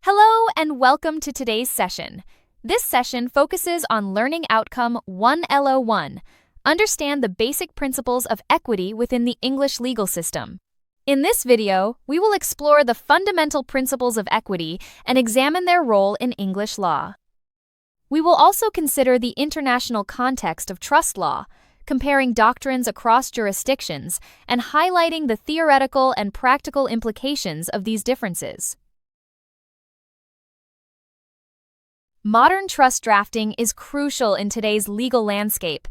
Hello and welcome to today's session. This session focuses on Learning Outcome 1 LO1. Understand the basic principles of equity within the English legal system. In this video, we will explore the fundamental principles of equity and examine their role in English law. We will also consider the international context of trust law, comparing doctrines across jurisdictions and highlighting the theoretical and practical implications of these differences. Modern trust drafting is crucial in today's legal landscape.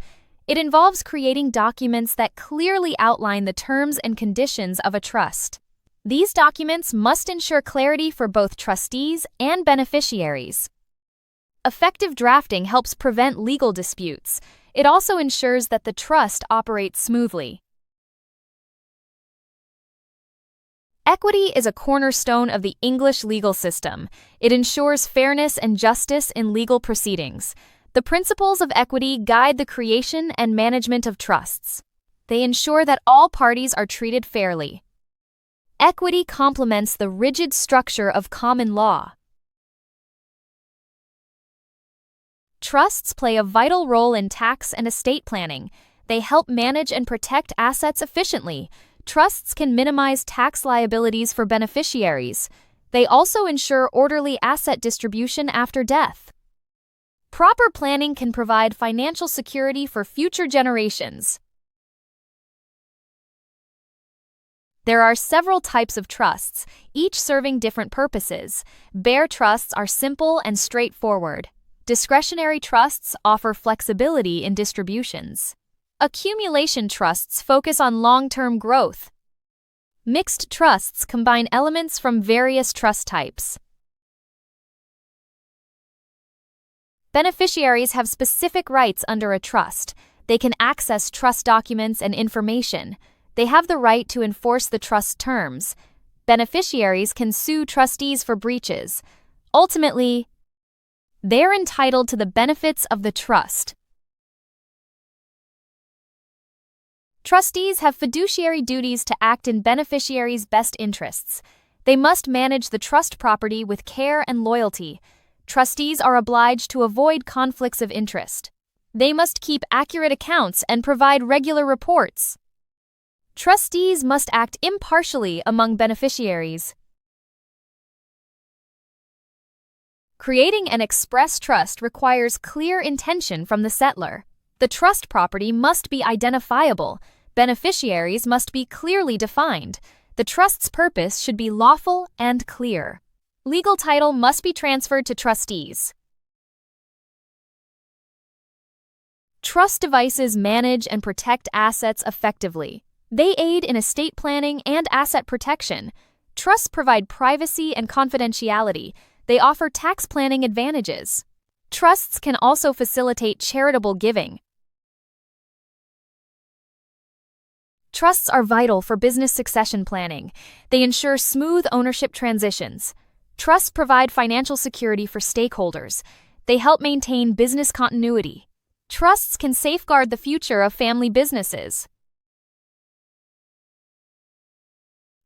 It involves creating documents that clearly outline the terms and conditions of a trust. These documents must ensure clarity for both trustees and beneficiaries. Effective drafting helps prevent legal disputes. It also ensures that the trust operates smoothly. Equity is a cornerstone of the English legal system. It ensures fairness and justice in legal proceedings. The principles of equity guide the creation and management of trusts. They ensure that all parties are treated fairly. Equity complements the rigid structure of common law. Trusts play a vital role in tax and estate planning. They help manage and protect assets efficiently. Trusts can minimize tax liabilities for beneficiaries. They also ensure orderly asset distribution after death. Proper planning can provide financial security for future generations. There are several types of trusts, each serving different purposes. Bare trusts are simple and straightforward. Discretionary trusts offer flexibility in distributions. Accumulation trusts focus on long-term growth. Mixed trusts combine elements from various trust types. Beneficiaries have specific rights under a trust. They can access trust documents and information. They have the right to enforce the trust terms. Beneficiaries can sue trustees for breaches. Ultimately, they're entitled to the benefits of the trust. Trustees have fiduciary duties to act in beneficiaries' best interests. They must manage the trust property with care and loyalty. Trustees are obliged to avoid conflicts of interest. They must keep accurate accounts and provide regular reports. Trustees must act impartially among beneficiaries. Creating an express trust requires clear intention from the settlor. The trust property must be identifiable. Beneficiaries must be clearly defined. The trust's purpose should be lawful and clear. Legal title must be transferred to trustees. Trust devices manage and protect assets effectively. They aid in estate planning and asset protection. Trusts provide privacy and confidentiality. They offer tax planning advantages. Trusts can also facilitate charitable giving. Trusts are vital for business succession planning. They ensure smooth ownership transitions. Trusts provide financial security for stakeholders. They help maintain business continuity. Trusts can safeguard the future of family businesses.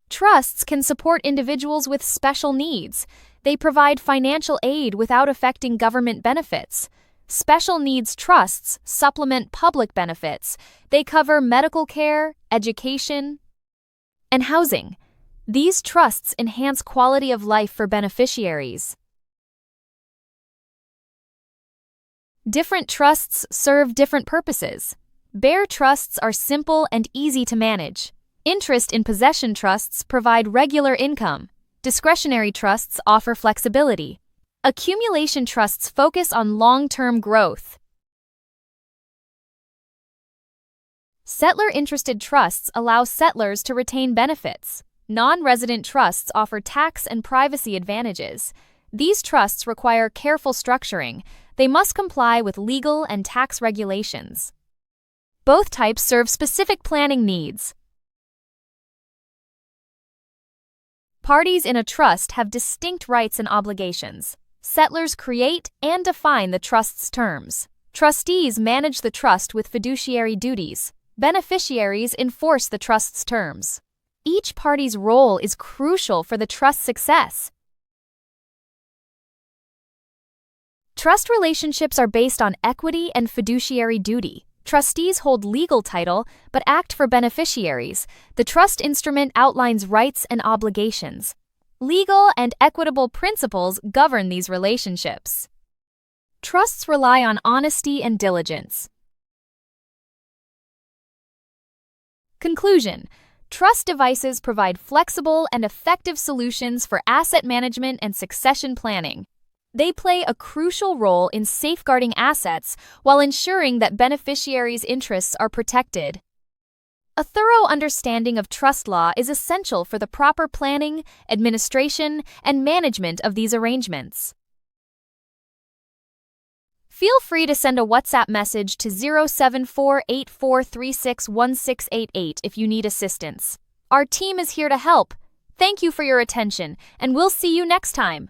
Trusts can support individuals with special needs. They provide financial aid without affecting government benefits. Special needs trusts supplement public benefits. They cover medical care, education, and housing. These trusts enhance quality of life for beneficiaries. Different trusts serve different purposes. Bare trusts are simple and easy to manage. Interest in possession trusts provide regular income. Discretionary trusts offer flexibility. Accumulation trusts focus on long-term growth. Settler-interested trusts allow settlers to retain benefits. Non-resident trusts offer tax and privacy advantages. These trusts require careful structuring. They must comply with legal and tax regulations. Both types serve specific planning needs. Parties in a trust have distinct rights and obligations. Settlers create and define the trust's terms. Trustees manage the trust with fiduciary duties. Beneficiaries enforce the trust's terms. Each party's role is crucial for the trust's success. Trust relationships are based on equity and fiduciary duty. Trustees hold legal title but act for beneficiaries. The trust instrument outlines rights and obligations. Legal and equitable principles govern these relationships. Trusts rely on honesty and diligence. Conclusion: trust devices provide flexible and effective solutions for asset management and succession planning. They play a crucial role in safeguarding assets while ensuring that beneficiaries' interests are protected. A thorough understanding of trust law is essential for the proper planning, administration, and management of these arrangements. Feel free to send a WhatsApp message to 07484361688 if you need assistance. Our team is here to help. Thank you for your attention, and we'll see you next time.